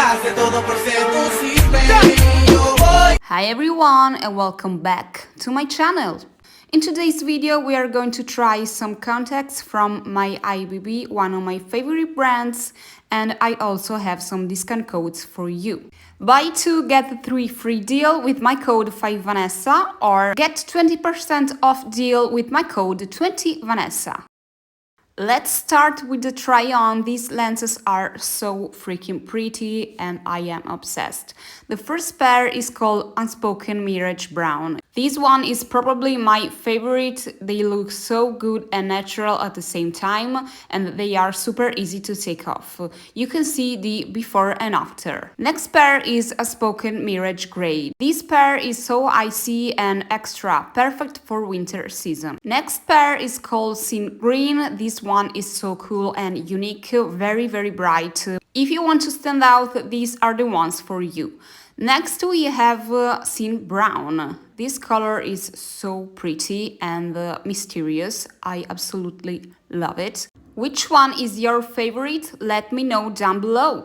hace todo por seducirme. Yo voy. Hi everyone and welcome back to my channel. In today's video we are going to try some contacts from MYEYEBB, one of my favorite brands, and I also have some discount codes for you. Buy 2 get 3 free deal with my code 5Vanessa, or get 20% off deal with my code 20Vanessa. Let's start with the try on. These lenses are so freaking pretty and I am obsessed. The first pair is called Unspoken Mirage Brown. This one is probably my favorite. They look so good and natural at the same time, and they are super easy to take off. You can see the before and after. Next pair is Unspoken Mirage Grey. This pair is so icy and extra, perfect for winter season. Next pair is called Sin Green. This one is so cool and unique, very bright. If you want to stand out, these are the ones for you. Next we have Sin Brown. This color is so pretty and mysterious. I absolutely love it. Which one is your favorite? Let me know down below.